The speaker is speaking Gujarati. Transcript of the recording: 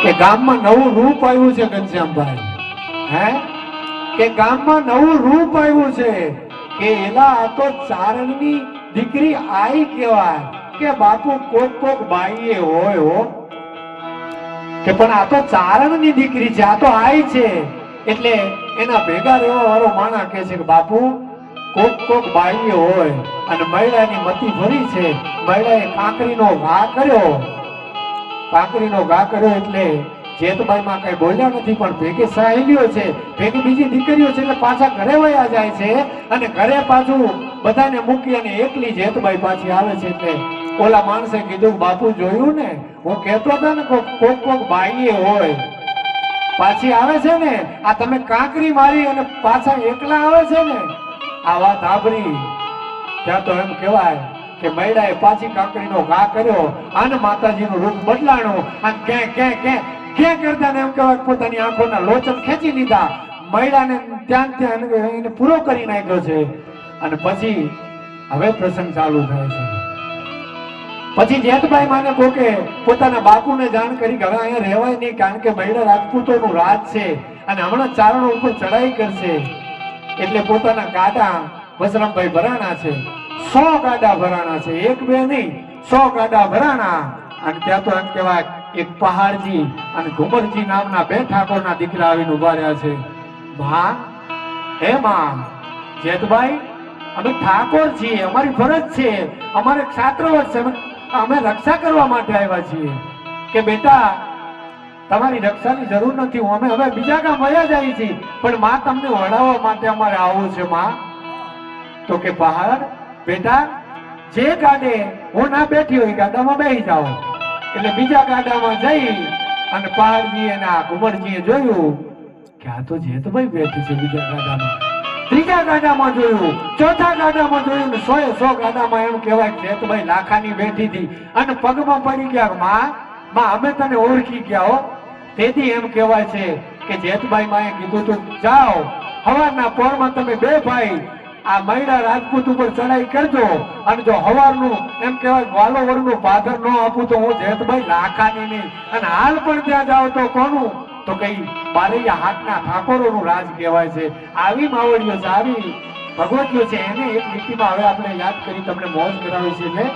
કે ગામમાં નવું રૂપ આવ્યું છે ઘનશ્યામભાઈ, હે કે ગામમાં નવું રૂપ આવ્યું છે કે એલા આ તો ચારણની દીકરી આઈ કહેવાય કે બાપુ કોક કોક બાઈએ હોય હો કે પણ આ તો ચારણની દીકરી છે, આ તો આઈ છે એટલે એના ભેગા રહેવા વાળો માણા કહે છે કે બાપુ કોક કોક બાઈએ હોય અને મહિલાની મતી ભરી છે, મહિલાએ કાંકરીનો ઘા કર્યો, કાંકરીનો ઘા કર્યો એટલે જેતબાઈમાં કઈ બોલ્યા નથી પણ ભેગી સહેલીઓ છે, ભેગી બીજી દીકરીઓ છે એટલે પાછા ઘરે વયા જાય છે અને ઘરે પાછું બધાને મૂકી અને એકલી જેતબાઈ પાછી આવે છે એટલે ઓલા માણસે કીધું બાપુ જોયું ને હું કહેતો હતો ને કોક કોક બાઈએ હોય પાછી આવે છે ને, આ તમે કાંકરી મારી અને પાછા એકલા આવે છે ને આ વાત સાંભળી ત્યાં તો એમ કહેવાય કે મૈડાએ પાછી કાંકરીનો ઘા કર્યો અને માતાજીનું રૂપ બદલાણું અને ક્યાં કરતા ને એમ કહેવાય પોતાની આંખોના લોચન ખેંચી લીધા, મૈડાને ત્યાં એને પૂરો કરી નાખ્યો છે અને પછી હવે પ્રસંગ ચાલુ થાય છે। પછી જેઠભાઈ માને કોકે પોતાના બાપુને જાણ કરી કે હવે અહીંયા રહેવાય નહીં કારણ કે મૈડા રાજપૂતોનું રાજ છે અને હમણાં ચારણો ઉપર ચડાઈ કરશે એટલે પોતાના ગાડા વસરામભાઈ ભરાણા છે, 100 ગાડા ભરાણા છે, એક બે નહીં 100 ગાડા ભરાણા અને ત્યાં તો એમ કહેવાય એક પહાડજી અને ઘુમરજી નામના બે ઠાકોરના દીકરા આવીને ઉભા રહ્યા છે। માં હે માં જેઠભાઈ અમે ઠાકોર છીએ, અમારી ફરજ છે, અમારે ક્ષાત્રવત છે, અમે રક્ષા કરવા માટે આવ્યા છીએ કે બેટા તમારી રક્ષાની જરૂર નથી, અમે હવે બીજા ગામ વયા જાય છીએ પણ માં તમને વડાવવા માટે અમારે આવવું છે। માં તો કે પહાડ બેટા જે ગાડે હું ના બેઠી હોય ગાડામાં બેસી જાઓ એટલે બીજા ગાડામાં જઈ અને પહાડજી અને ઘુમરજીએ જોયું કે આ તો જેતભાઈ બેઠી છે બીજા ગાડામાં, ત્રીજા ગાડામાં જોયું, ચોથા ગાડામાં જોયું ને 100 ગાડામાં એમ કહેવાય કે જેતભાઈ લાખાની બેઠી હતી અને પગમાં પડી ગયા માં અમે તને ઓળખી ગયા હો। તેથી એમ કહેવાય છે કે જેતભાઈ માએ કીધું તું જાઓ હવારના પોરમાં તમે બે ભાઈ આ મૈડા રાજપૂત ઉપર ચડાઈ કરજો અને જો હવારનું એમ કહેવાય વાલોવરનું ભાદર ન આપું તો હું જેતભાઈ લાખાની નહીં અને હાલ પણ ત્યાં જાઓ તો કોનું તો કઈ બારૈયા હાથના ઠાકોરોનું રાજ કહેવાય છે। આવી માવડીઓ છે, આવી ભગવતીઓ છે, એને એક લીટીમાં હવે આપણે યાદ કરી તમને મોજ કરાવી છે।